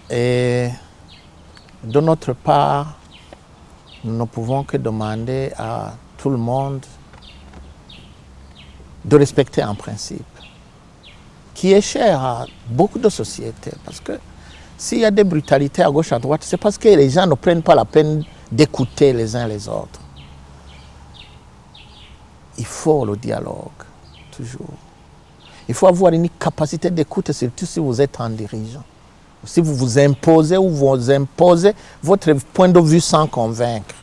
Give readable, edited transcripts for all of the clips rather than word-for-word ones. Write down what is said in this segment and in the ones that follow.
Et de notre part, nous ne pouvons que demander à tout le monde de respecter un principe qui est cher à beaucoup de sociétés. Parce que s'il y a des brutalités à gauche, à droite, c'est parce que les gens ne prennent pas la peine d'écouter les uns les autres. Il faut le dialogue, toujours. Il faut avoir une capacité d'écoute, surtout si vous êtes un dirigeant. Si vous vous imposez ou vous imposez votre point de vue sans convaincre.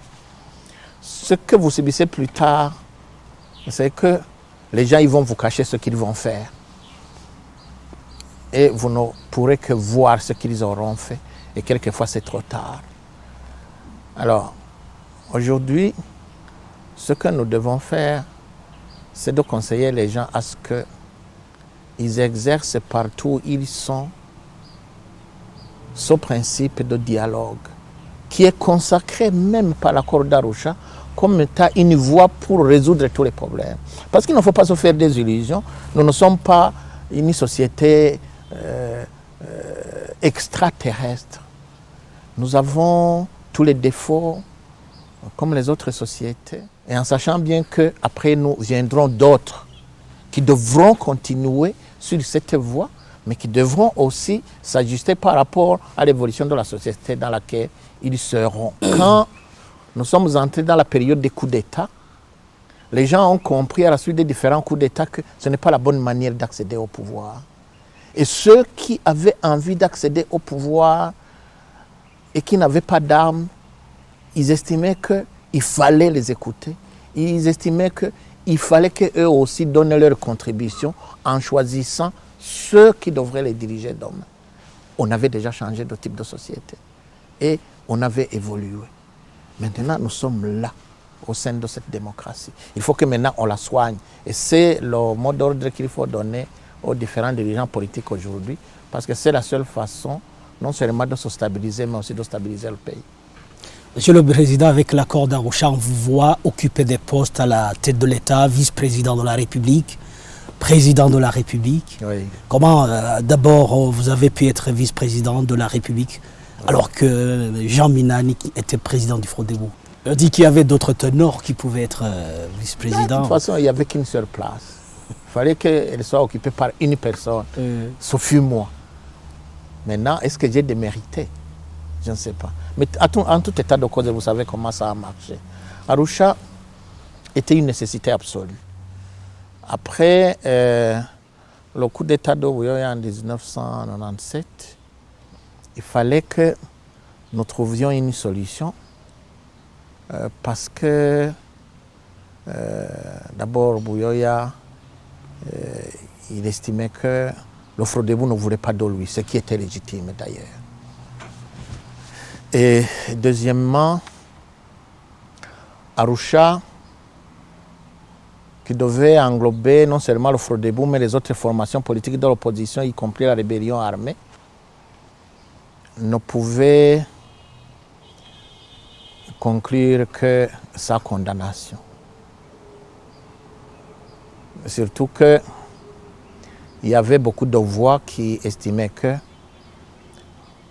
Ce que vous subissez plus tard, c'est que les gens ils vont vous cacher ce qu'ils vont faire. Et vous ne pourrez que voir ce qu'ils auront fait. Et quelquefois, c'est trop tard. Alors, aujourd'hui, ce que nous devons faire, c'est de conseiller les gens à ce qu'ils exercent partout où ils sont ce principe de dialogue, qui est consacré même par l'accord d'Arusha comme étant une voie pour résoudre tous les problèmes. Parce qu'il ne faut pas se faire des illusions. Nous ne sommes pas une société extraterrestre. Nous avons tous les défauts comme les autres sociétés. Et en sachant bien qu'après nous viendront d'autres qui devront continuer sur cette voie, mais qui devront aussi s'ajuster par rapport à l'évolution de la société dans laquelle ils seront. Quand nous sommes entrés dans la période des coups d'État, les gens ont compris à la suite des différents coups d'État que ce n'est pas la bonne manière d'accéder au pouvoir. Et ceux qui avaient envie d'accéder au pouvoir et qui n'avaient pas d'armes, ils estimaient qu'il fallait les écouter. Ils estimaient qu'il fallait qu'eux aussi donnent leur contribution en choisissant ceux qui devraient les diriger demain. On avait déjà changé de type de société et on avait évolué. Maintenant, nous sommes là, au sein de cette démocratie. Il faut que maintenant on la soigne. Et c'est le mot d'ordre qu'il faut donner aux différents dirigeants politiques aujourd'hui, parce que c'est la seule façon, non seulement de se stabiliser, mais aussi de stabiliser le pays. Monsieur le Président, avec l'accord d'Arusha, on vous voit occuper des postes à la tête de l'État, vice-président de la République, président de la République. Oui. Comment, d'abord, vous avez pu être vice-président de la République, alors que Jean Minani était président du Front Debout? On dit qu'il y avait d'autres ténors qui pouvaient être vice-président. De toute façon, il n'y avait qu'une seule place. Il fallait qu'elle soit occupée par une personne. Ce fut moi. Maintenant, est-ce que j'ai démérité? Je ne sais pas. Mais en tout état de cause, vous savez comment ça a marché. Arusha était une nécessité absolue. Après le coup d'État de Buyoya en 1997, il fallait que nous trouvions une solution parce que d'abord Buyoya, il estimait que le Front Debout ne voulait pas de lui, ce qui était légitime d'ailleurs. Et deuxièmement, Arusha, qui devait englober non seulement le Front Debout, mais les autres formations politiques de l'opposition, y compris la rébellion armée, ne pouvait conclure que sa condamnation. Surtout qu'il y avait beaucoup de voix qui estimaient que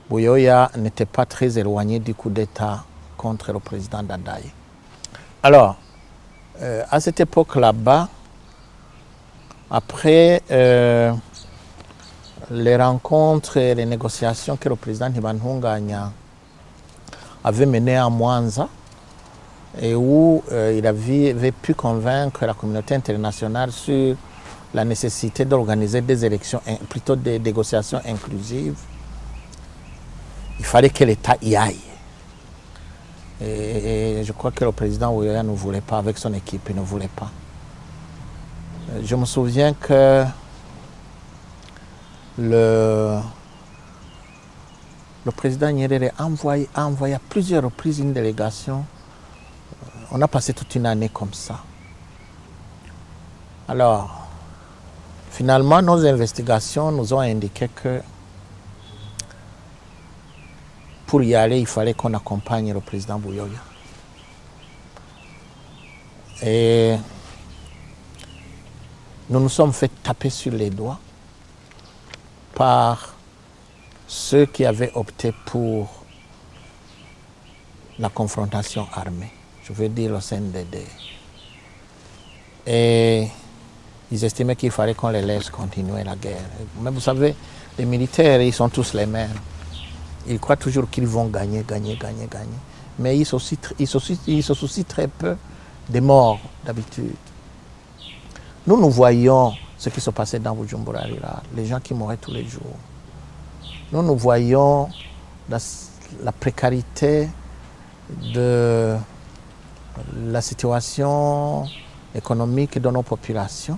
Buyoya n'était pas très éloigné du coup d'État contre le président Dadaye. Alors, à cette époque là-bas, après les rencontres et les négociations que le président Ntibantunganya avait menées à Mwanza, et où il avait pu convaincre la communauté internationale sur la nécessité d'organiser des élections, plutôt des négociations inclusives, il fallait que l'État y aille. Et je crois que le président Buyoya ne voulait pas, avec son équipe, il ne voulait pas. Je me souviens que le président Nyerere a envoyé à plusieurs reprises une délégation. On a passé toute une année comme ça. Alors, finalement, nos investigations nous ont indiqué que pour y aller, il fallait qu'on accompagne le président Buyoya. Et nous nous sommes fait taper sur les doigts par ceux qui avaient opté pour la confrontation armée, je veux dire le CNDD. Et ils estimaient qu'il fallait qu'on les laisse continuer la guerre. Mais vous savez, les militaires, ils sont tous les mêmes. Ils croient toujours qu'ils vont gagner. Mais ils se soucient très peu des morts d'habitude. Nous voyons ce qui se passait dans Bujumbura, les gens qui mouraient tous les jours. Nous voyons la précarité de la situation économique de nos populations.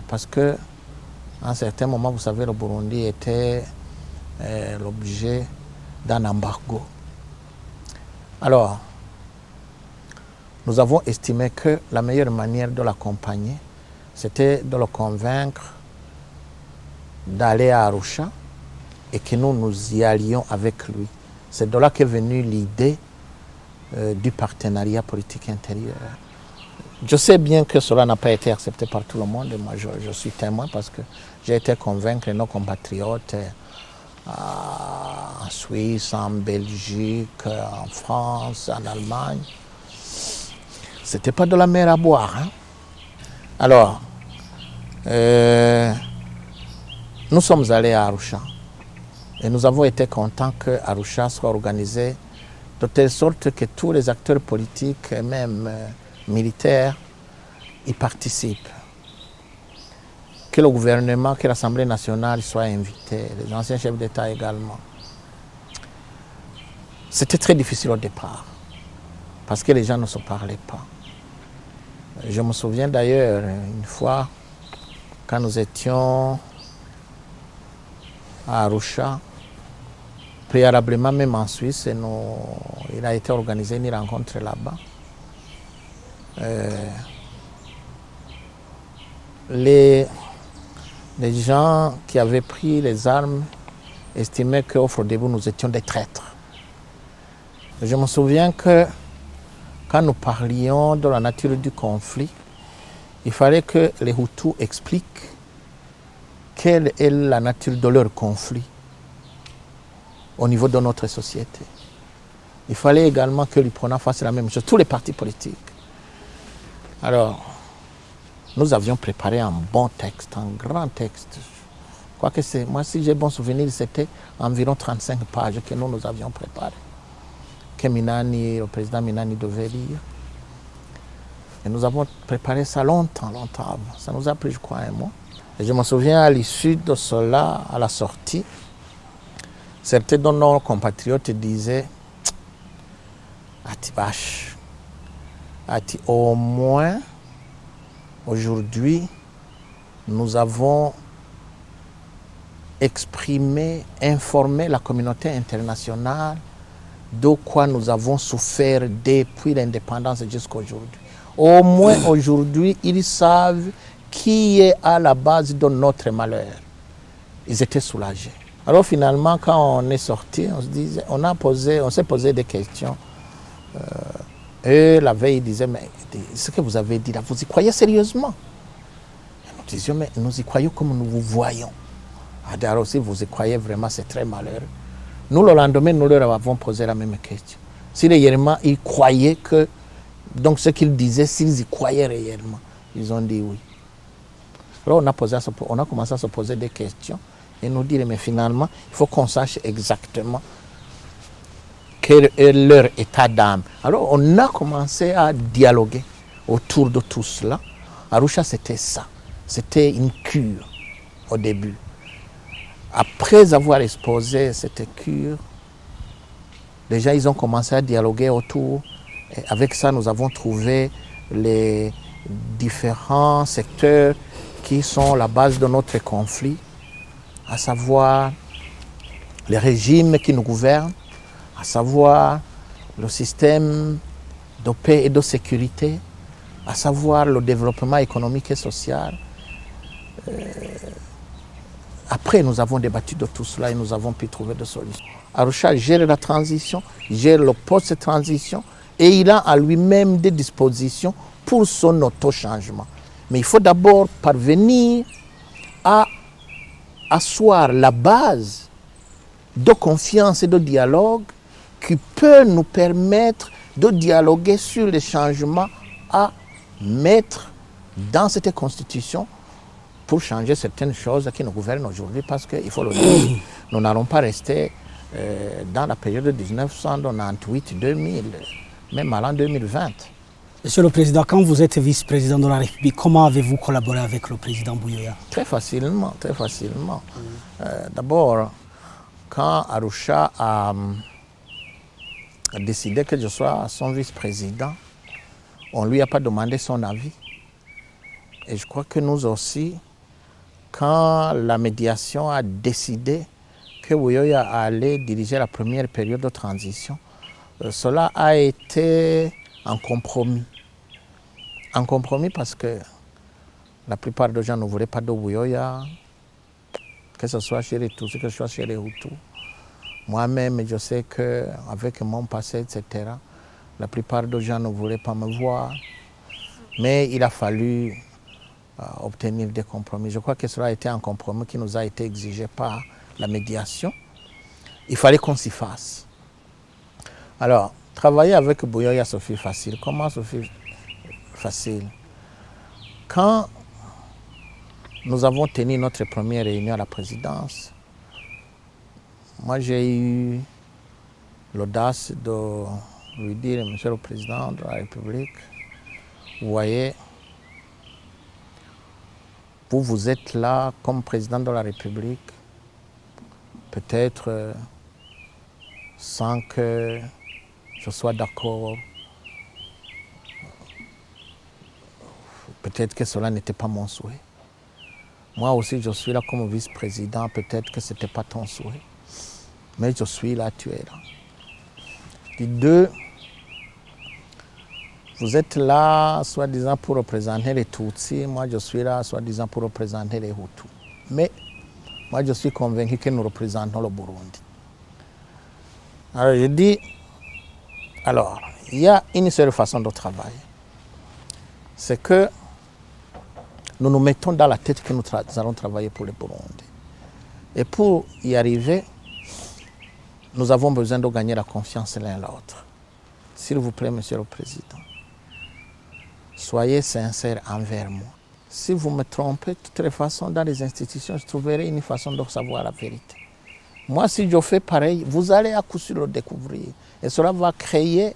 Parce que, à un certain moment, vous savez, le Burundi était l'objet d'un embargo. Alors, nous avons estimé que la meilleure manière de l'accompagner, c'était de le convaincre d'aller à Arusha et que nous y allions avec lui. C'est de là qu'est venue l'idée du partenariat politique intérieur. Je sais bien que cela n'a pas été accepté par tout le monde, et moi je suis témoin parce que j'ai été convaincre nos compatriotes en Suisse, en Belgique, en France, en Allemagne. C'était pas de la mer à boire. Hein? Alors, nous sommes allés à Arusha et nous avons été contents que Arusha soit organisé de telle sorte que tous les acteurs politiques et même militaires y participent. Que le gouvernement, que l'Assemblée nationale soient invités, les anciens chefs d'État également. C'était très difficile au départ, parce que les gens ne se parlaient pas. Je me souviens d'ailleurs une fois, quand nous étions à Arusha, préalablement même en Suisse, il a été organisé une rencontre là-bas. Les gens qui avaient pris les armes estimaient qu'au Frodebo, nous étions des traîtres. Je me souviens que quand nous parlions de la nature du conflit, il fallait que les Hutus expliquent quelle est la nature de leur conflit au niveau de notre société. Il fallait également que l'UPRONA fasse la même chose, tous les partis politiques. Alors, nous avions préparé un bon texte, un grand texte. Quoique moi, si j'ai bon souvenir, c'était environ 35 pages que nous avions préparées. Que Minani, le président Minani devait lire. Et nous avons préparé ça longtemps. Ça nous a pris, je crois, un mois. Et je me souviens, à l'issue de cela, à la sortie, certains de nos compatriotes disaient « Atibash, au moins, aujourd'hui, nous avons exprimé, informé la communauté internationale de quoi nous avons souffert depuis l'indépendance jusqu'à aujourd'hui. Au moins aujourd'hui, ils savent qui est à la base de notre malheur. » Ils étaient soulagés. Alors finalement, quand on est sorti, on s'est posé des questions. Et la veille, ils disaient, mais ce que vous avez dit là, vous y croyez sérieusement? Et nous disions, mais nous y croyons comme nous vous voyons. Alors si vous y croyez vraiment, c'est très malheureux. Nous, le lendemain, nous leur avons posé la même question. Si réellement ils croyaient que, donc ce qu'ils disaient, s'ils y croyaient réellement, ils ont dit oui. Alors on a commencé à se poser des questions et nous dire, mais finalement, il faut qu'on sache exactement quel est leur état d'âme. Alors on a commencé à dialoguer autour de tout cela. Arusha, c'était ça. C'était une cure au début. Après avoir exposé cette cure, déjà ils ont commencé à dialoguer autour. Et avec ça, nous avons trouvé les différents secteurs qui sont la base de notre conflit, à savoir les régimes qui nous gouvernent, à savoir le système de paix et de sécurité, à savoir le développement économique et social. Après, nous avons débattu de tout cela et nous avons pu trouver des solutions. Arusha gère la transition, gère le post-transition et il a à lui-même des dispositions pour son auto-changement. Mais il faut d'abord parvenir à asseoir la base de confiance et de dialogue qui peut nous permettre de dialoguer sur les changements à mettre dans cette constitution pour changer certaines choses qui nous gouvernent aujourd'hui, parce qu'il faut le dire, nous n'allons pas rester dans la période de 1998-2000, même à l'an 2020. Monsieur le Président, quand vous êtes vice-président de la République, comment avez-vous collaboré avec le président Buyoya? Très facilement, très facilement. D'abord, quand Arusha a décidé que je sois son vice-président, on ne lui a pas demandé son avis. Et je crois que nous aussi, quand la médiation a décidé que Buyoya allait diriger la première période de transition, cela a été un compromis. Un compromis parce que la plupart des gens ne voulaient pas de Buyoya, que ce soit chez les Tutsis, que ce soit chez les Hutus. Moi-même, je sais qu'avec mon passé, etc., la plupart des gens ne voulaient pas me voir. Mais il a fallu obtenir des compromis. Je crois que cela a été un compromis qui nous a été exigé par la médiation. Il fallait qu'on s'y fasse. Alors, travailler avec Buyoya, ça fait facile. Comment ça fait facile? Quand nous avons tenu notre première réunion à la présidence, moi j'ai eu l'audace de lui dire, Monsieur le Président de la République, vous voyez, vous êtes là comme président de la République, peut-être sans que je sois d'accord. Peut-être que cela n'était pas mon souhait. Moi aussi, je suis là comme vice-président, peut-être que ce n'était pas ton souhait. Mais je suis là, tu es là. Et deux, vous êtes là, soi-disant, pour représenter les Tutsis. Moi, je suis là, soi-disant, pour représenter les Hutus. Mais moi, je suis convaincu que nous représentons le Burundi. Alors, je dis, alors, il y a une seule façon de travailler. C'est que nous nous mettons dans la tête que nous allons travailler pour le Burundi. Et pour y arriver, nous avons besoin de gagner la confiance l'un l'autre. S'il vous plaît, Monsieur le Président, soyez sincères envers moi. Si vous me trompez, de toutes les façons, dans les institutions, je trouverai une façon de savoir la vérité. Moi, si je fais pareil, vous allez à coup sûr le découvrir. Et cela va créer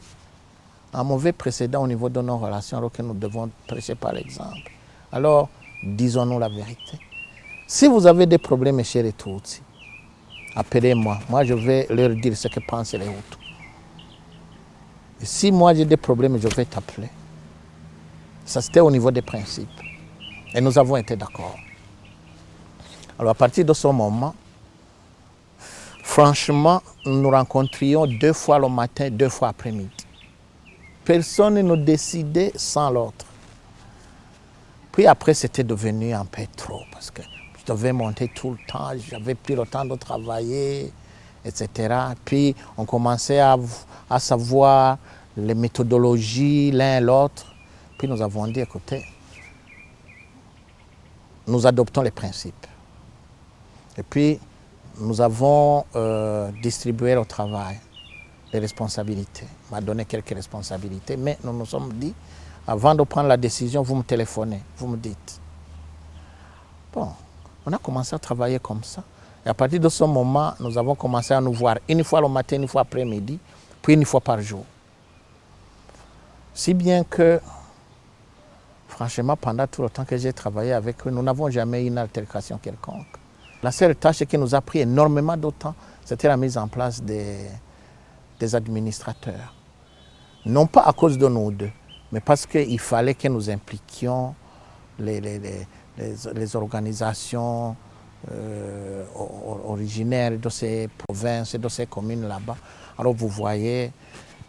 un mauvais précédent au niveau de nos relations, alors que nous devons prêcher par l'exemple. Alors, disons-nous la vérité. Si vous avez des problèmes chez les Tutsis, appelez-moi. Moi, je vais leur dire ce que pensent les Hutus. Et si moi j'ai des problèmes, je vais t'appeler. Ça, c'était au niveau des principes. Et nous avons été d'accord. Alors, à partir de ce moment, franchement, nous nous rencontrions 2 fois le matin, 2 fois après-midi. Personne ne décidait sans l'autre. Puis après, c'était devenu un peu trop, parce que je devais monter tout le temps, j'avais plus le temps de travailler, etc. Puis on commençait à savoir les méthodologies l'un et l'autre. Puis nous avons dit, écoutez, nous adoptons les principes. Et puis, nous avons distribué le travail, les responsabilités. On m'a donné quelques responsabilités, mais nous nous sommes dit, avant de prendre la décision, vous me téléphonez, vous me dites. Bon, on a commencé à travailler comme ça. Et à partir de ce moment, nous avons commencé à nous voir une fois le matin, une fois après-midi, puis une fois par jour. Si bien que, franchement, pendant tout le temps que j'ai travaillé avec eux, nous n'avons jamais eu une altercation quelconque. La seule tâche qui nous a pris énormément de temps, c'était la mise en place des administrateurs. Non pas à cause de nous deux, mais parce qu'il fallait que nous impliquions les organisations originaires de ces provinces et de ces communes là-bas. Alors vous voyez,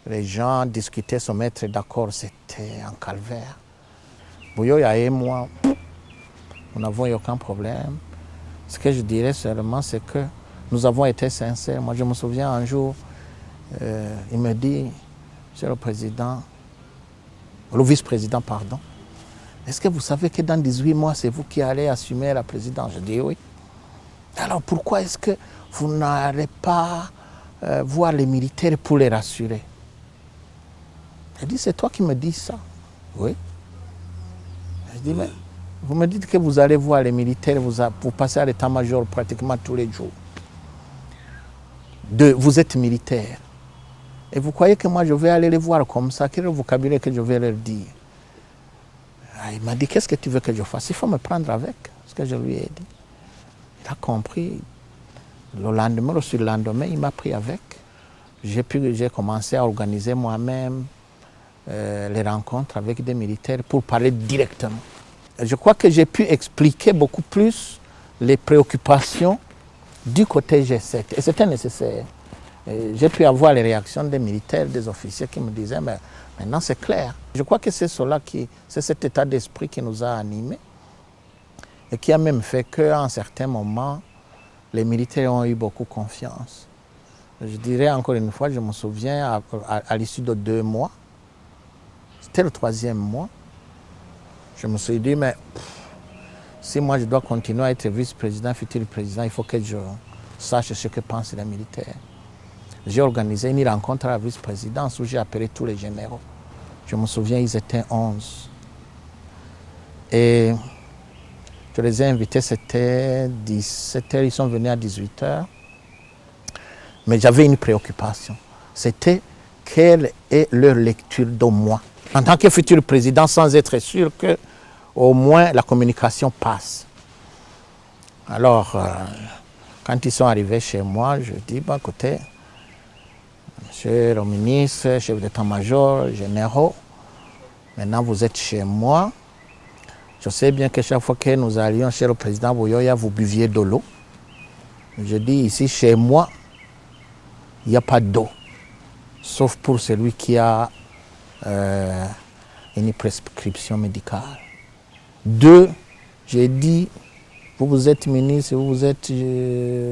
les gens discutaient, se mettre d'accord, c'était un calvaire. Buyoya et moi, nous n'avons eu aucun problème. Ce que je dirais seulement, c'est que nous avons été sincères. Moi, je me souviens un jour, il me dit, Monsieur le Président, le vice-président, pardon, est-ce que vous savez que dans 18 mois, c'est vous qui allez assumer la présidence? Je dis oui. Alors pourquoi est-ce que vous n'allez pas voir les militaires pour les rassurer? Elle dit, c'est toi qui me dis ça. Oui. Je dis, mais vous me dites que vous allez voir les militaires, vous passez à l'état-major pratiquement tous les jours. Vous êtes militaire. Et vous croyez que moi je vais aller les voir comme ça? Quel est le vocabulaire que je vais leur dire? Il m'a dit, qu'est-ce que tu veux que je fasse? Il faut me prendre avec, ce que je lui ai dit. Il a compris. Le lendemain, le surlendemain, il m'a pris avec. J'ai commencé à organiser moi-même les rencontres avec des militaires pour parler directement. Et je crois que j'ai pu expliquer beaucoup plus les préoccupations du côté G7. Et c'était nécessaire. J'ai pu avoir les réactions des militaires, des officiers qui me disaient, mais maintenant c'est clair. Je crois que c'est cet état d'esprit qui nous a animés et qui a même fait qu'à un certain moment, les militaires ont eu beaucoup confiance. Je dirais encore une fois, je me souviens, à l'issue de 2 mois, c'était le 3e mois, je me suis dit, mais si moi je dois continuer à être vice-président, futur président, il faut que je sache ce que pensent les militaires. J'ai organisé une rencontre à la vice-présidence où j'ai appelé tous les généraux. Je me souviens, ils étaient 11. Et je les ai invités, c'était 17h, ils sont venus à 18h. Mais j'avais une préoccupation. C'était quelle est leur lecture de moi. En tant que futur président, sans être sûr que au moins la communication passe. Alors, quand ils sont arrivés chez moi, je dis, bon, écoutez, monsieur le ministre, chef d'état-major, généraux, maintenant vous êtes chez moi. Je sais bien que chaque fois que nous allions chez le président Buyoya, vous buviez de l'eau. Je dis, ici, chez moi, il n'y a pas d'eau, sauf pour celui qui a une prescription médicale. 2, j'ai dit, vous êtes ministre, vous êtes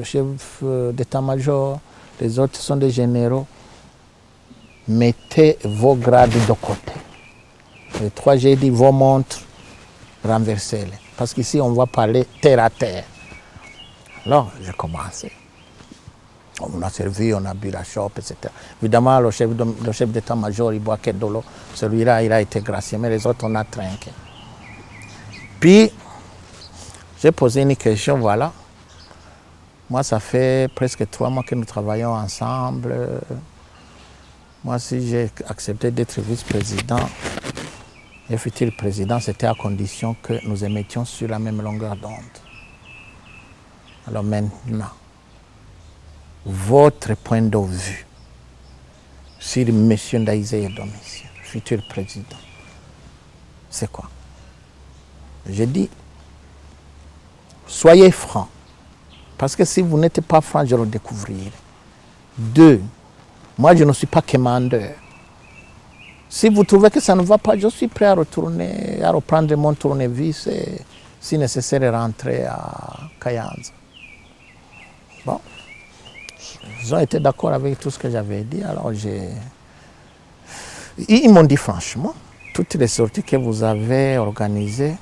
chef d'état-major, les autres sont des généraux, mettez vos grades de côté. Et 3, j'ai dit, vos montres, renversez-les. Parce qu'ici, on va parler terre à terre. Alors, j'ai commencé. On a servi, on a bu la chope, etc. Évidemment, le chef d'état-major, il boit que de l'eau. Celui-là, il a été gracié, mais les autres, on a trinqué. Puis, j'ai posé une question, voilà. Moi, ça fait presque 3 mois que nous travaillons ensemble. Moi, si j'ai accepté d'être vice-président et futur président, c'était à condition que nous émettions sur la même longueur d'onde. Alors maintenant, votre point de vue sur M. Ndaïsé Domitien, futur président, c'est quoi? J'ai dit, soyez francs, parce que si vous n'êtes pas franc, je le découvrirai. 2, moi je ne suis pas commandeur. Si vous trouvez que ça ne va pas, je suis prêt à retourner, à reprendre mon tournevis et, si nécessaire, rentrer à Kayanza. Bon, ils ont été d'accord avec tout ce que j'avais dit, alors ils m'ont dit franchement, toutes les sorties que vous avez organisées,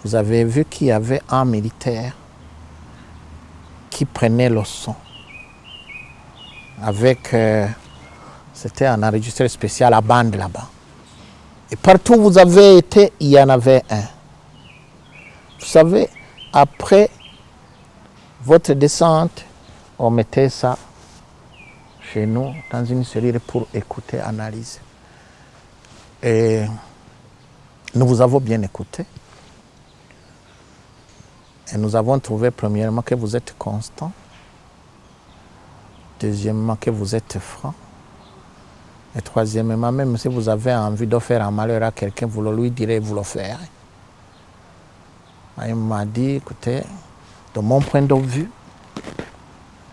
vous avez vu qu'il y avait un militaire qui prenait le son. Avec, c'était un enregistreur spécial à bande là-bas. Et partout où vous avez été, il y en avait un. Vous savez, après votre descente, on mettait ça chez nous dans une cellule pour écouter, analyser. Et nous vous avons bien écouté. Et nous avons trouvé premièrement que vous êtes constant. Deuxièmement, que vous êtes franc. Et troisièmement, même si vous avez envie de faire un malheur à quelqu'un, vous le lui direz, vous le ferez. Il m'a dit, écoutez, de mon point de vue,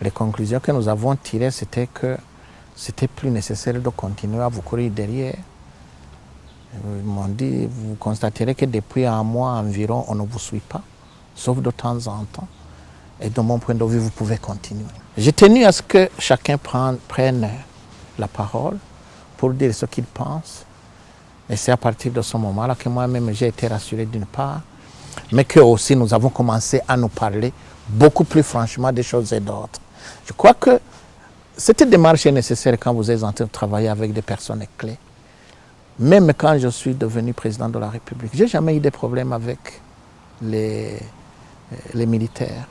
les conclusions que nous avons tirées, c'était que c'était plus nécessaire de continuer à vous courir derrière. Ils m'ont dit, vous constaterez que depuis un mois environ, on ne vous suit pas, sauf de temps en temps. Et de mon point de vue, vous pouvez continuer. J'ai tenu à ce que chacun prenne la parole pour dire ce qu'il pense. Et c'est à partir de ce moment-là que moi-même j'ai été rassuré d'une part, mais que aussi nous avons commencé à nous parler beaucoup plus franchement des choses et d'autres. Je crois que cette démarche est nécessaire quand vous êtes en train de travailler avec des personnes clés. Même quand je suis devenu président de la République, je n'ai jamais eu de problème avec les militaires.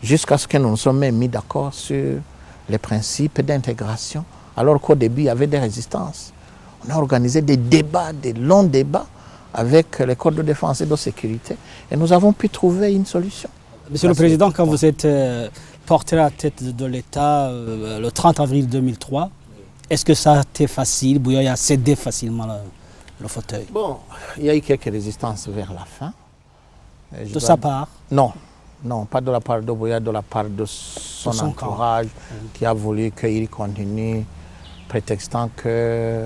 Jusqu'à ce que nous nous sommes mis d'accord sur les principes d'intégration, alors qu'au début, il y avait des résistances. On a organisé des débats, des longs débats avec les corps de défense et de sécurité, et nous avons pu trouver une solution. Monsieur le Président, quand vous êtes porté à la tête de l'État le 30 avril 2003, est-ce que ça a été facile? Buyoya a cédé facilement le fauteuil? Bon, il y a eu quelques résistances vers la fin. De sa part? Non, non, pas de la part de Buyoya, de la part de son entourage qui a voulu qu'il continue, prétextant que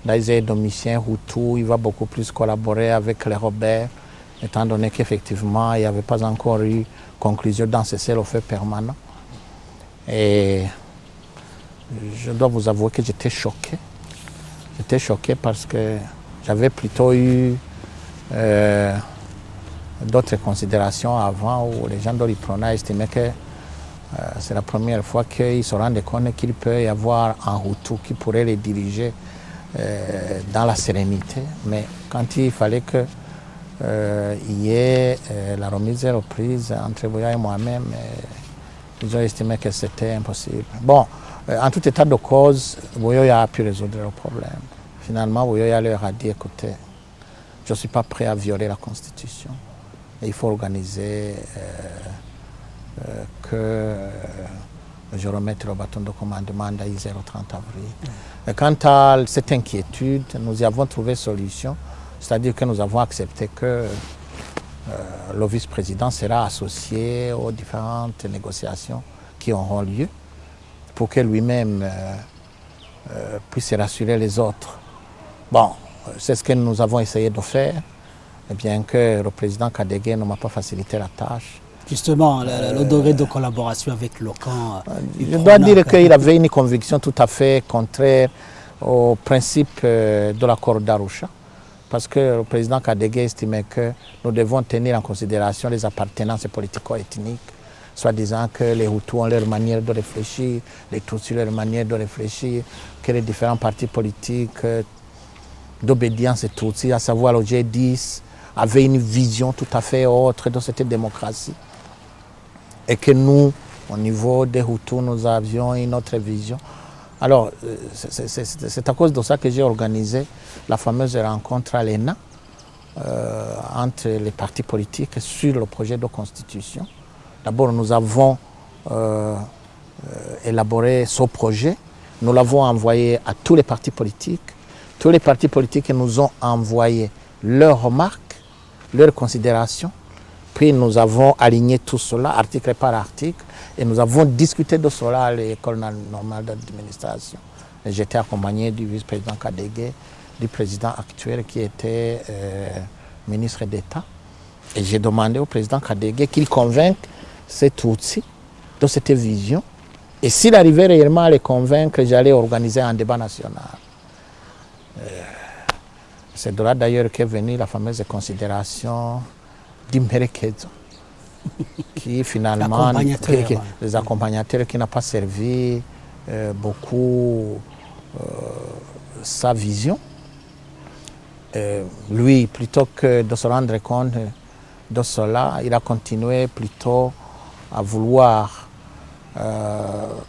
dans les domiciens Hutu, il va beaucoup plus collaborer avec les rebelles, étant donné qu'effectivement, il n'y avait pas encore eu conclusion dans ce cessez-le-feu permanent. Et je dois vous avouer que j'étais choqué. J'étais choqué parce que j'avais plutôt eu d'autres considérations avant où les gens de l'IPRONA estimaient que c'est la première fois qu'ils se rendent compte qu'il peut y avoir un Hutu qui pourrait les diriger dans la sérénité. Mais quand il fallait qu'il y ait la remise et reprise entre Buyoya et moi-même, ils ont estimé que c'était impossible. Bon, en tout état de cause, Buyoya a pu résoudre le problème. Finalement, Buyoya leur a dit, écoutez, je ne suis pas prêt à violer la Constitution. Et il faut organiser que je remette le bâton de commandement d'Aïzer au 30 avril. Et quant à cette inquiétude, nous y avons trouvé solution, c'est-à-dire que nous avons accepté que le vice-président sera associé aux différentes négociations qui auront lieu pour que lui-même puisse rassurer les autres. Bon, c'est ce que nous avons essayé de faire, bien que le président Kadege ne m'a pas facilité la tâche. Justement, le degré de collaboration avec le camp... je dois dire qu'il avait une conviction tout à fait contraire au principe de l'accord d'Arusha, parce que le président Kadege estimait que nous devons tenir en considération les appartenances politico-ethniques, soit disant que les Hutus ont leur manière de réfléchir, les Tutsis leur manière de réfléchir, que les différents partis politiques d'obédience et Tutsis, à savoir le G10, avaient une vision tout à fait autre de cette démocratie. Et que nous, au niveau des Hutus, nous avions une autre vision. Alors, c'est à cause de ça que j'ai organisé la fameuse rencontre à l'ENA entre les partis politiques sur le projet de constitution. D'abord, nous avons élaboré ce projet. Nous l'avons envoyé à tous les partis politiques. Tous les partis politiques nous ont envoyé leurs remarques, leurs considérations. Puis nous avons aligné tout cela, article par article, et nous avons discuté de cela à l'école normale d'administration. J'étais accompagné du vice-président Kadege, du président actuel qui était ministre d'État. Et j'ai demandé au président Kadege qu'il convainque ces Tutsis de cette vision. Et s'il arrivait réellement à les convaincre, j'allais organiser un débat national. C'est de là d'ailleurs qu'est venue la fameuse considération d'Imperekezo, qui finalement, les accompagnateurs qui n'ont pas servi beaucoup sa vision. Lui, plutôt que de se rendre compte de cela, il a continué plutôt à vouloir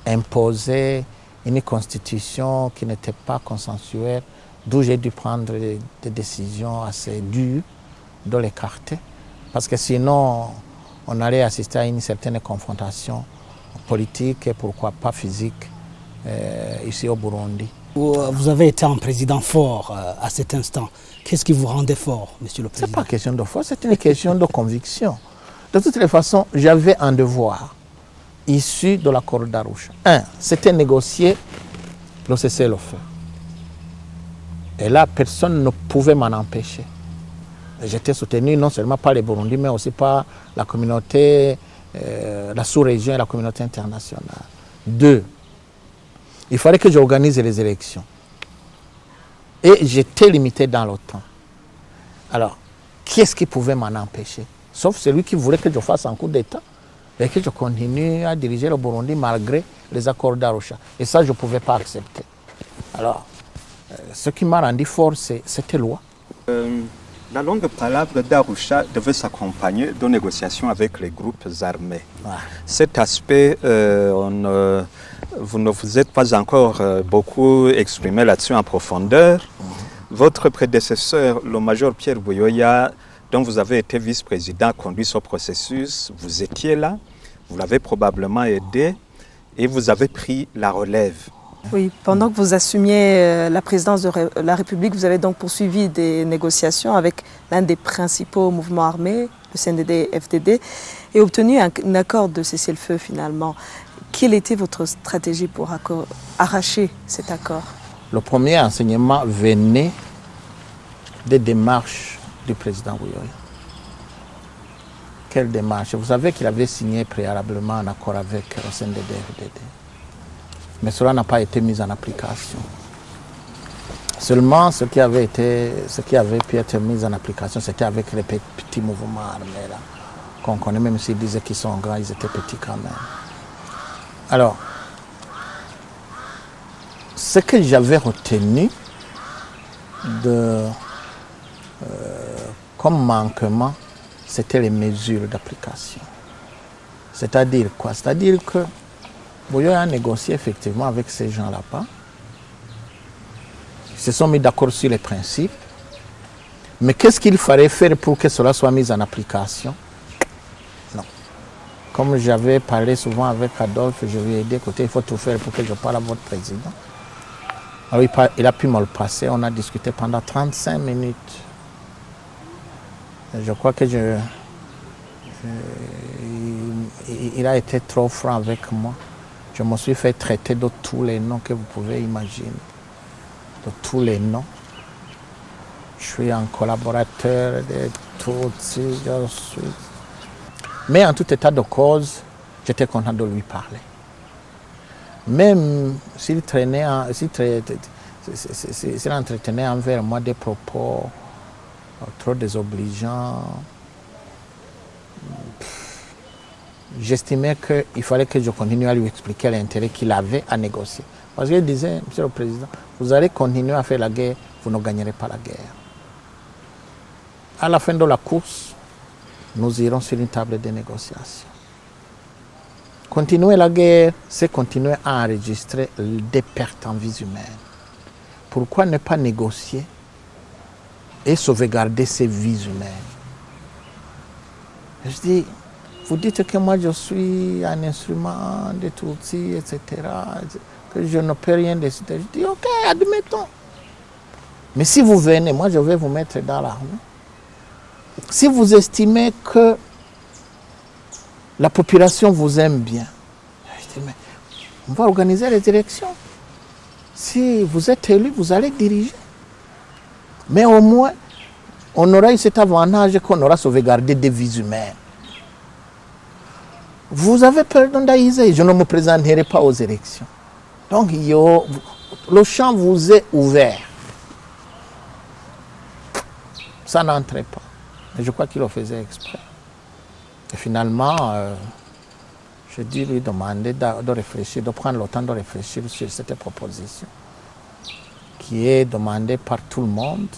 imposer une constitution qui n'était pas consensuelle, d'où j'ai dû prendre des décisions assez dures de l'écarter. Parce que sinon, on allait assister à une certaine confrontation politique et pourquoi pas physique ici au Burundi. Vous avez été un président fort à cet instant. Qu'est-ce qui vous rendait fort, monsieur le président? Ce n'est pas une question de force, c'est une question de conviction. De toutes les façons, j'avais un devoir issu de l'accord d'Arusha. C'était négocier le cessez-le-feu. Et là, personne ne pouvait m'en empêcher. J'étais soutenu non seulement par les Burundis, mais aussi par la communauté, la sous-région et la communauté internationale. 2, il fallait que j'organise les élections. Et j'étais limité dans le temps. Alors, qu'est-ce qui pouvait m'en empêcher? Sauf celui qui voulait que je fasse un coup d'État et que je continue à diriger le Burundi malgré les accords d'Arusha. Et ça, je ne pouvais pas accepter. Alors, ce qui m'a rendu fort, c'est cette loi. La longue palabre d'Arusha devait s'accompagner de négociations avec les groupes armés. Cet aspect, vous ne vous êtes pas encore beaucoup exprimé là-dessus en profondeur. Votre prédécesseur, le major Pierre Buyoya, dont vous avez été vice-président, a conduit ce processus. Vous étiez là, vous l'avez probablement aidé et vous avez pris la relève. Oui, pendant que vous assumiez la présidence de la République, vous avez donc poursuivi des négociations avec l'un des principaux mouvements armés, le CNDD-FDD, et obtenu un accord de cessez-le-feu finalement. Quelle était votre stratégie pour arracher cet accord? Le premier enseignement venait des démarches du président Buyoya. Quelle démarche? Vous savez qu'il avait signé préalablement un accord avec le CNDD-FDD. Mais cela n'a pas été mis en application. Seulement, ce qui avait pu être mis en application, c'était avec les petits mouvements armés là, qu'on connaît, même s'ils disaient qu'ils sont grands, ils étaient petits quand même. Alors, ce que j'avais retenu comme manquement, c'était les mesures d'application. C'est-à-dire quoi? C'est-à-dire que Buyoya a négocié effectivement avec ces gens là-bas. Ils se sont mis d'accord sur les principes. Mais qu'est-ce qu'il fallait faire pour que cela soit mis en application? Non. Comme j'avais parlé souvent avec Adolphe, je lui ai dit, écoutez, il faut tout faire pour que je parle à votre président. Alors il a pu me le passer. On a discuté pendant 35 minutes. Et je crois que il a été trop franc avec moi. Je me suis fait traiter de tous les noms que vous pouvez imaginer. De tous les noms. Je suis un collaborateur de tout. Je suis... Mais en tout état de cause, j'étais content de lui parler. Même s'il entretenait envers moi des propos trop désobligeants, j'estimais qu'il fallait que je continue à lui expliquer l'intérêt qu'il avait à négocier. Parce qu'il disait, Monsieur le Président, vous allez continuer à faire la guerre, vous ne gagnerez pas la guerre. À la fin de la course, nous irons sur une table de négociation. Continuer la guerre, c'est continuer à enregistrer des pertes en vies humaines. Pourquoi ne pas négocier et sauvegarder ces vies humaines? Je dis, vous dites que moi je suis un instrument de Tutsi, etc., que je ne peux rien décider. Je dis, ok, admettons. Mais si vous venez, moi je vais vous mettre dans l'armée. Si vous estimez que la population vous aime bien, je dis, mais on va organiser les élections. Si vous êtes élu, vous allez diriger. Mais au moins, on aura eu cet avantage qu'on aura sauvegardé des vies humaines. Vous avez peur d'Aïsé, je ne me présenterai pas aux élections. Donc, le champ vous est ouvert. Ça n'entrait pas. Et je crois qu'il le faisait exprès. Et finalement, j'ai dû lui demander de réfléchir, de prendre le temps de réfléchir sur cette proposition qui est demandée par tout le monde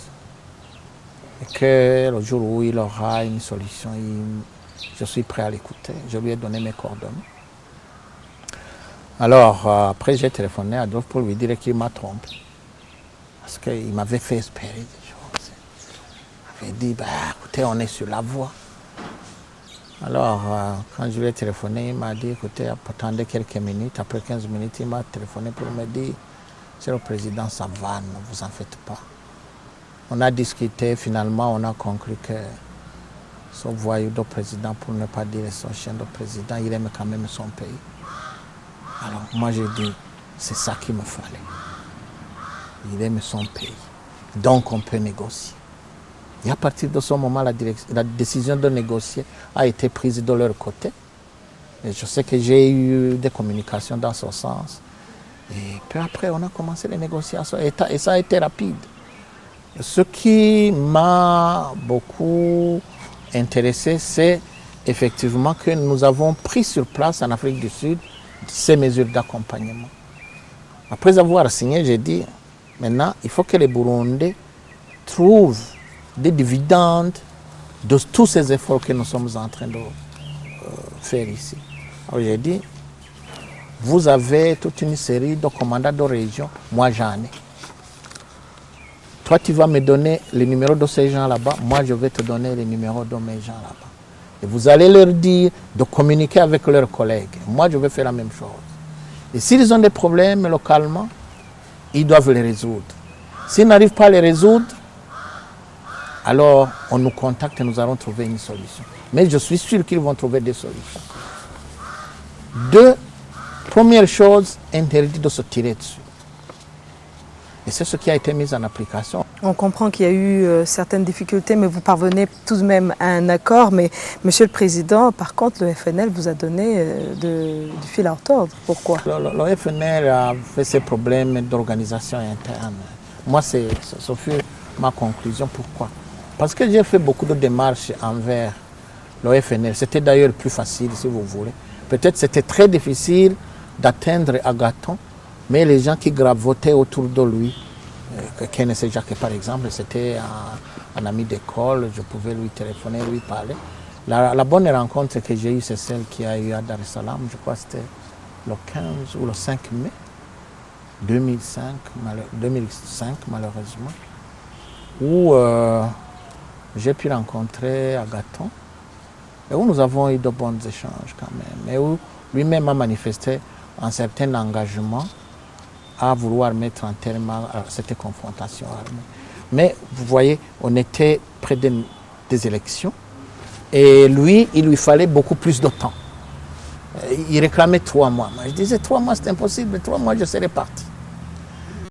et que le jour où il aura une solution, je suis prêt à l'écouter. Je lui ai donné mes coordonnées. Alors, après, j'ai téléphoné à Adolphe pour lui dire qu'il m'a trompé. Parce qu'il m'avait fait espérer des choses. Il m'avait dit, bah, écoutez, on est sur la voie. Alors, quand je lui ai téléphoné, il m'a dit, écoutez, attendez quelques minutes. Après 15 minutes, il m'a téléphoné pour me dire, c'est le président, ça va, ne vous en faites pas. On a discuté, finalement, on a conclu que ce voyou de président, pour ne pas dire son chien de président, il aime quand même son pays. Alors, moi, j'ai dit, c'est ça qu'il me fallait. Il aime son pays. Donc, on peut négocier. Et à partir de ce moment, la décision de négocier a été prise de leur côté. Et je sais que j'ai eu des communications dans ce sens. Et peu après, on a commencé les négociations. Et ça a été rapide. Ce qui m'a beaucoup intéressé, c'est effectivement que nous avons pris sur place en Afrique du Sud ces mesures d'accompagnement. Après avoir signé, j'ai dit, maintenant, il faut que les Burundais trouvent des dividendes de tous ces efforts que nous sommes en train de faire ici. Alors j'ai dit, vous avez toute une série de commandants de région, moi j'en ai. Toi, tu vas me donner les numéros de ces gens là-bas, moi je vais te donner les numéros de mes gens là-bas. Et vous allez leur dire de communiquer avec leurs collègues. Moi, je vais faire la même chose. Et s'ils ont des problèmes localement, ils doivent les résoudre. S'ils n'arrivent pas à les résoudre, alors on nous contacte et nous allons trouver une solution. Mais je suis sûr qu'ils vont trouver des solutions. Deux, première chose, interdit de se tirer dessus. Et c'est ce qui a été mis en application. On comprend qu'il y a eu certaines difficultés, mais vous parvenez tout de même à un accord. Mais Monsieur le Président, par contre, le FNL vous a donné du fil à retordre. Pourquoi? Le FNL a fait ses problèmes d'organisation interne. Moi, ce fut ma conclusion. Pourquoi? Parce que j'ai fait beaucoup de démarches envers le FNL. C'était d'ailleurs plus facile, si vous voulez. Peut-être c'était très difficile d'atteindre Agathon, mais les gens qui gravotaient autour de lui, Kenneth Jacques par exemple, c'était un ami d'école, je pouvais lui téléphoner, lui parler. La bonne rencontre que j'ai eue, c'est celle qui a eu à Dar es Salaam, je crois que c'était le 15 ou le 5 mai 2005 malheureusement, où j'ai pu rencontrer Agathon et où nous avons eu de bons échanges quand même, et où lui-même a manifesté un certain engagement à vouloir mettre un terme à cette confrontation armée. Mais vous voyez, on était près des élections et lui, il lui fallait beaucoup plus de temps. Il réclamait 3 mois. Moi, je disais 3 mois c'est impossible, 3 mois je serais parti.